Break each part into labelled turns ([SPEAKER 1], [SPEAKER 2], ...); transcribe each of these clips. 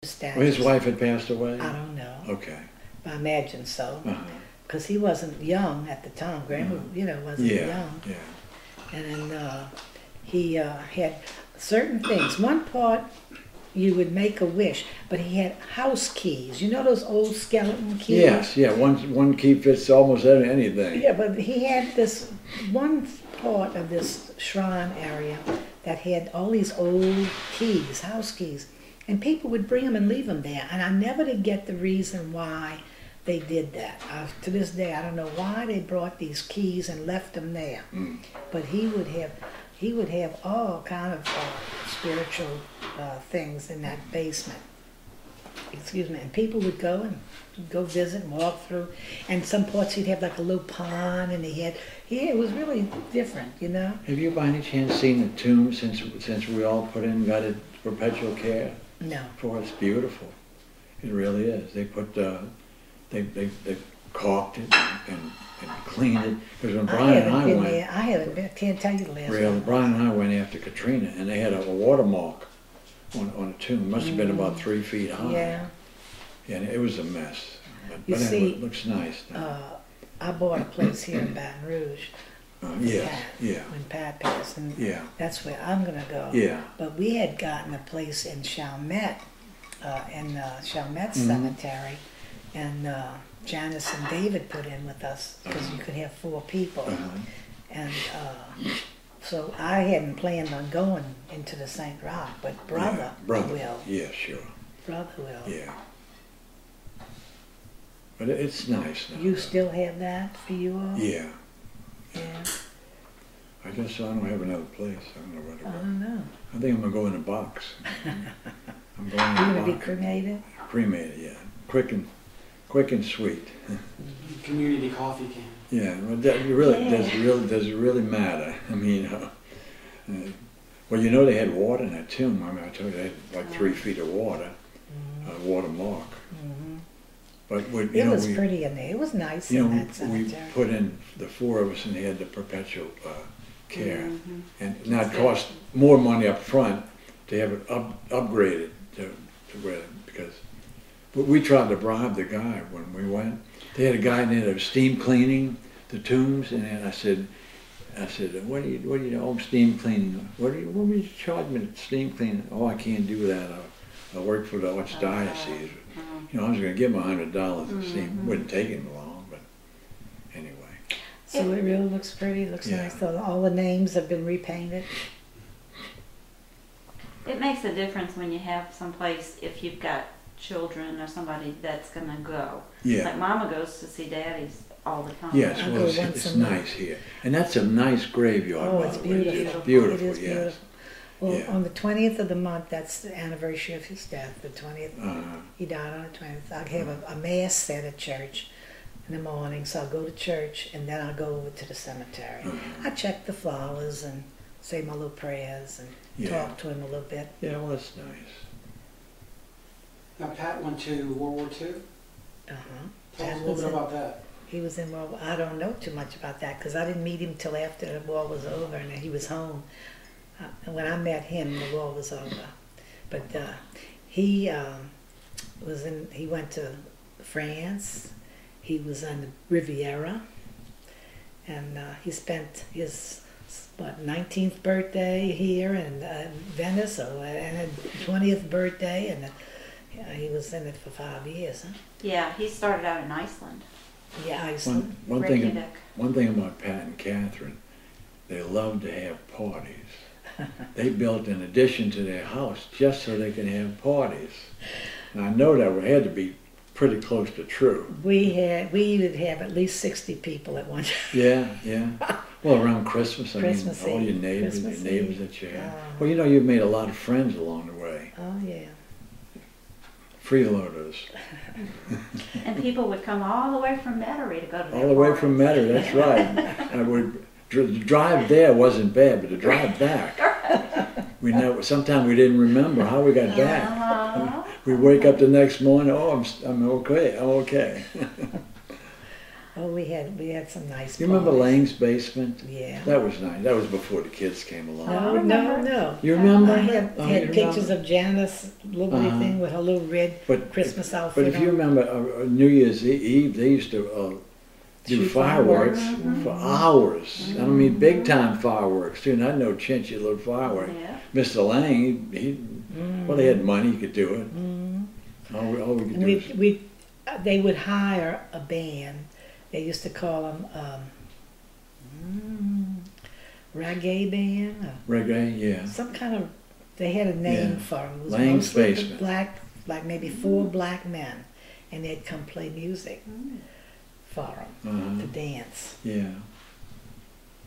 [SPEAKER 1] Statues.
[SPEAKER 2] Well, his wife had passed away?
[SPEAKER 1] I don't know.
[SPEAKER 2] Okay.
[SPEAKER 1] I imagine so. Because he wasn't young at the time. Grandma, wasn't young.
[SPEAKER 2] Yeah.
[SPEAKER 1] And then he had certain things. One part, you would make a wish, but he had house keys. You know those old skeleton keys?
[SPEAKER 2] Yes, yeah. One key fits almost anything.
[SPEAKER 1] Yeah, but he had this one part of this shrine area that had all these old keys, house keys. And people would bring them and leave them there. And I never did get the reason why they did that. To this day, I don't know why they brought these keys and left them there. But he would have all kind of spiritual things in that basement. Excuse me. And people would go and go visit and walk through. And some parts he'd have like a little pond, and it was really different,
[SPEAKER 2] Have you by any chance seen the tomb since we all got it perpetual care?
[SPEAKER 1] No.
[SPEAKER 2] For it's beautiful. It really is. They put they caulked it and cleaned it. Because when Brian and I went,
[SPEAKER 1] I haven't been. Can't tell you the last
[SPEAKER 2] really,
[SPEAKER 1] one.
[SPEAKER 2] Brian and I went after Katrina, and they had a watermark on a tomb. It must have been about 3 feet high.
[SPEAKER 1] Yeah.
[SPEAKER 2] And it was a mess.
[SPEAKER 1] You
[SPEAKER 2] but
[SPEAKER 1] see,
[SPEAKER 2] it looks nice now.
[SPEAKER 1] I bought a place here in Baton Rouge. When Pat passed, and that's where I'm going to go.
[SPEAKER 2] Yeah.
[SPEAKER 1] But we had gotten a place in Chalmette, Cemetery, and Janice and David put in with us because you could have 4 people. And so I hadn't planned on going into the St. Roch, but brother will.
[SPEAKER 2] Yeah, sure.
[SPEAKER 1] Brother will.
[SPEAKER 2] Yeah. But it's nice now.
[SPEAKER 1] You still have that for you all?
[SPEAKER 2] Yeah.
[SPEAKER 1] Yeah.
[SPEAKER 2] I guess I don't have another place. I don't know where to go.
[SPEAKER 1] I don't know.
[SPEAKER 2] I think I'm going to go in a box. I'm going in a box.
[SPEAKER 1] You're going to be cremated?
[SPEAKER 2] Cremated, yeah. Quick and sweet.
[SPEAKER 3] Community coffee can.
[SPEAKER 2] Yeah, well, does it really matter? I mean, well, they had water in that tomb. I mean, I told you they had like 3 feet of water, watermark. But
[SPEAKER 1] it was pretty in there. It was nice in that cemetery.
[SPEAKER 2] We put in the 4 of us, and they had the perpetual care, and now it cost more money up front to have it upgraded to where, because we tried to bribe the guy when we went. They had a guy in there that was steam cleaning the tombs, and then I said, what do you do? Oh, steam cleaning. What would you charge me to steam cleaning? Oh, I can't do that. I work for the Archdiocese. I was going to give him $100 and see. It wouldn't take him long, but anyway.
[SPEAKER 1] So it really looks pretty. It looks nice. So all the names have been repainted.
[SPEAKER 4] It makes a difference when you have someplace, if you've got children or somebody that's going to go.
[SPEAKER 2] Yeah.
[SPEAKER 4] Like Mama goes to see Daddy's all the time.
[SPEAKER 2] Yes, well, it's nice here. And that's a nice graveyard.
[SPEAKER 1] Oh, it's beautiful.
[SPEAKER 2] It's beautiful,
[SPEAKER 1] it is
[SPEAKER 2] yes.
[SPEAKER 1] Beautiful. Well, on the 20th of the month, that's the anniversary of his death, the 20th. He died on the 20th. I'll have a mass said at church in the morning, so I'll go to church, and then I'll go over to the cemetery. I check the flowers and say my little prayers and talk to him a little bit.
[SPEAKER 2] Yeah, well, that's nice.
[SPEAKER 3] Now, Pat went to World War II? Tell us a little bit about that.
[SPEAKER 1] He was in World War. I don't know too much about that, because I didn't meet him till after the war was over, and he was home. And when I met him, the war was over. But he went to France. He was on the Riviera, and he spent his 19th birthday here in Venice, and his 20th birthday, and he was in it for 5 years. Huh?
[SPEAKER 4] Yeah, he started out in Iceland.
[SPEAKER 1] Yeah, Iceland.
[SPEAKER 2] One thing about Pat and Kathern, they love to have parties. They built an addition to their house just so they can have parties. And I know that had to be pretty close to true.
[SPEAKER 1] We would have at least 60 people at one time.
[SPEAKER 2] Yeah. Well, around Christmas, I mean, all your neighbors that you had. Well, you've made a lot of friends along the way.
[SPEAKER 1] Oh, yeah.
[SPEAKER 2] Freeloaders.
[SPEAKER 4] And people would come all the way from Metairie to go to their
[SPEAKER 2] All the way
[SPEAKER 4] parties.
[SPEAKER 2] from Metairie, that's right. I would. The drive there wasn't bad, but the drive back, sometimes we didn't remember how we got back. We wake up the next morning, oh, I'm okay.
[SPEAKER 1] Oh, we had some nice.
[SPEAKER 2] You remember
[SPEAKER 1] parties.
[SPEAKER 2] Lang's basement?
[SPEAKER 1] Yeah.
[SPEAKER 2] That was nice. That was before the kids came along.
[SPEAKER 1] No.
[SPEAKER 2] You remember?
[SPEAKER 1] I had,
[SPEAKER 2] Oh,
[SPEAKER 1] had
[SPEAKER 2] you
[SPEAKER 1] pictures
[SPEAKER 2] remember?
[SPEAKER 1] of Janice, little bitty
[SPEAKER 2] Uh-huh.
[SPEAKER 1] thing with her little red
[SPEAKER 2] But
[SPEAKER 1] Christmas outfit.
[SPEAKER 2] But if you
[SPEAKER 1] on.
[SPEAKER 2] remember New Year's Eve, they used to do
[SPEAKER 1] Shoot
[SPEAKER 2] fireworks
[SPEAKER 1] fireworks.
[SPEAKER 2] for hours. I mean, big time fireworks too. Not no chinchy little firework.
[SPEAKER 4] Yeah.
[SPEAKER 2] Mr. Lang, he well, they had money, he could do it. All we could
[SPEAKER 1] And
[SPEAKER 2] do is
[SPEAKER 1] they would hire a band. They used to call them reggae band. Or
[SPEAKER 2] reggae, yeah.
[SPEAKER 1] some kind of. They had a name
[SPEAKER 2] Yeah.
[SPEAKER 1] for them. It was
[SPEAKER 2] Lang's
[SPEAKER 1] mostly the
[SPEAKER 2] Basement.
[SPEAKER 1] black, like maybe 4 black men, and they'd come play music for them to dance.
[SPEAKER 2] Yeah.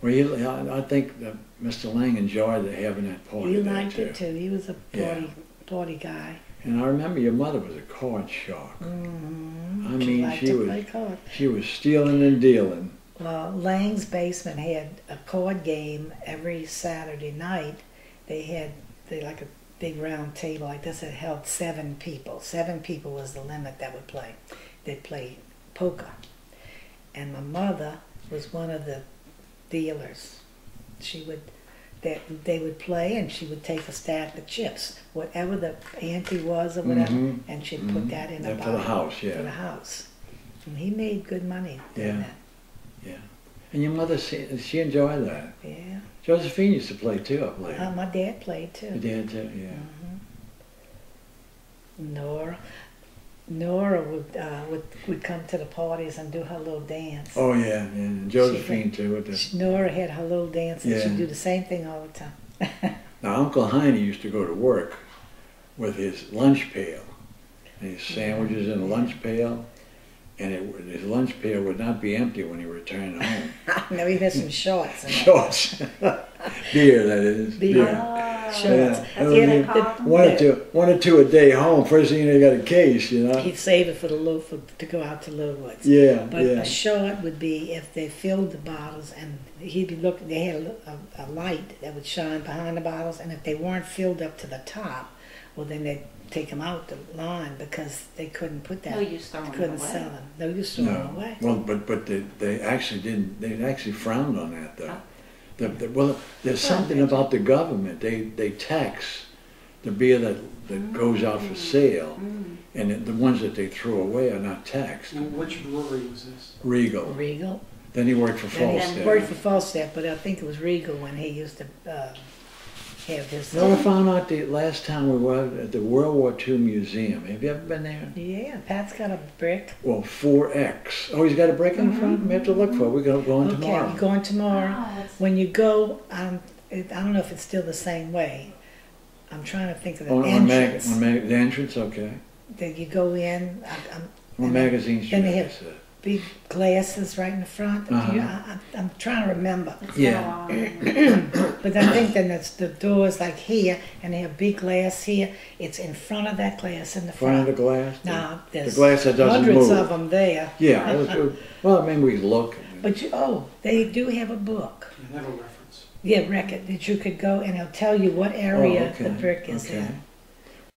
[SPEAKER 2] Well, I think that Mr. Lang enjoyed having that party
[SPEAKER 1] He
[SPEAKER 2] there
[SPEAKER 1] liked
[SPEAKER 2] too.
[SPEAKER 1] it too. He was a
[SPEAKER 2] Yeah.
[SPEAKER 1] party guy.
[SPEAKER 2] And I remember your mother was a card shark. I
[SPEAKER 1] She
[SPEAKER 2] mean,
[SPEAKER 1] liked
[SPEAKER 2] she
[SPEAKER 1] to
[SPEAKER 2] was
[SPEAKER 1] play cards.
[SPEAKER 2] she was stealing and dealing.
[SPEAKER 1] Well, Lang's Basement had a card game every Saturday night. They like a big round table like this that held 7 people. 7 people was the limit that would play. They'd play poker. And my mother was one of the dealers. They would play, and she would take a stack of chips, whatever the ante was or whatever, and she'd put that in a
[SPEAKER 2] For the
[SPEAKER 1] bottle
[SPEAKER 2] house,
[SPEAKER 1] for
[SPEAKER 2] yeah.
[SPEAKER 1] the house. And he made good money doing
[SPEAKER 2] Yeah.
[SPEAKER 1] that.
[SPEAKER 2] Yeah. And your mother, she enjoyed that.
[SPEAKER 1] Yeah.
[SPEAKER 2] Josephine used to play too, I believe.
[SPEAKER 1] My dad played too.
[SPEAKER 2] Your dad too, yeah.
[SPEAKER 1] Nora would come to the parties and do her little dance.
[SPEAKER 2] Oh yeah, yeah. And Josephine too. With the,
[SPEAKER 1] Nora had her little dance, and
[SPEAKER 2] Yeah.
[SPEAKER 1] she'd do the same thing all the time.
[SPEAKER 2] now Uncle Heine used to go to work with his lunch pail, and his sandwiches in a lunch pail, and his lunch pail would not be empty when he returned home.
[SPEAKER 1] Now he had some shorts. And
[SPEAKER 2] Shorts, beer that is.
[SPEAKER 1] Beer. Shorts.
[SPEAKER 2] Yeah.
[SPEAKER 1] Yeah,
[SPEAKER 4] what they
[SPEAKER 1] the-
[SPEAKER 4] call them.
[SPEAKER 2] One or two a day home. First thing you got a case, you know.
[SPEAKER 1] He'd save it for to go out to Lowwoods.
[SPEAKER 2] Yeah,
[SPEAKER 1] But
[SPEAKER 2] yeah.
[SPEAKER 1] a short would be if they filled the bottles, and he'd be looking. They had a light that would shine behind the bottles, and if they weren't filled up to the top, well, then they'd take them out the line because they couldn't put that.
[SPEAKER 4] No use throwing
[SPEAKER 1] They
[SPEAKER 4] them
[SPEAKER 1] couldn't
[SPEAKER 4] away.
[SPEAKER 1] sell them. No use throwing them away.
[SPEAKER 2] Well, but they actually didn't. They actually frowned on that though. Well, there's something about the government. They tax the beer that goes out for sale, and the ones that they throw away are not taxed.
[SPEAKER 3] And which brewery was this?
[SPEAKER 2] Regal.
[SPEAKER 1] Regal.
[SPEAKER 2] Then he worked for
[SPEAKER 1] Then he
[SPEAKER 2] Falstaff.
[SPEAKER 1] worked for Falstaff, but I think it was Regal when he used to have his.
[SPEAKER 2] You know, I found out the last time we were at the World War II Museum. Have you ever been there?
[SPEAKER 1] Yeah, Pat's got a brick.
[SPEAKER 2] Well, 4X. Oh, he's got a brick in the front? We have to look for it. We're going
[SPEAKER 1] Okay,
[SPEAKER 2] tomorrow.
[SPEAKER 1] you're going tomorrow.
[SPEAKER 4] Oh, that's-
[SPEAKER 1] When you go, I don't know if it's still the same way. I'm trying to think of the
[SPEAKER 2] On
[SPEAKER 1] entrance.
[SPEAKER 2] the entrance, okay.
[SPEAKER 1] That you go in.
[SPEAKER 2] On
[SPEAKER 1] and
[SPEAKER 2] magazine
[SPEAKER 1] then they
[SPEAKER 2] street,
[SPEAKER 1] have
[SPEAKER 2] I said.
[SPEAKER 1] big glasses right in the front. I'm trying to remember.
[SPEAKER 4] It's
[SPEAKER 2] Yeah.
[SPEAKER 4] been a while.
[SPEAKER 1] But I think then it's the doors like here, and they have big glass here. It's in front of that glass in the
[SPEAKER 2] Front
[SPEAKER 1] front.
[SPEAKER 2] of the glass?
[SPEAKER 1] Now there's
[SPEAKER 2] glass that doesn't
[SPEAKER 1] hundreds
[SPEAKER 2] move.
[SPEAKER 1] of them there.
[SPEAKER 2] Yeah. Well, I mean, we look.
[SPEAKER 1] But they do have a book.
[SPEAKER 3] You have a reference.
[SPEAKER 1] Yeah, record that you could go and it'll tell you what area
[SPEAKER 2] Oh, okay,
[SPEAKER 1] the brick is
[SPEAKER 2] okay.
[SPEAKER 1] in.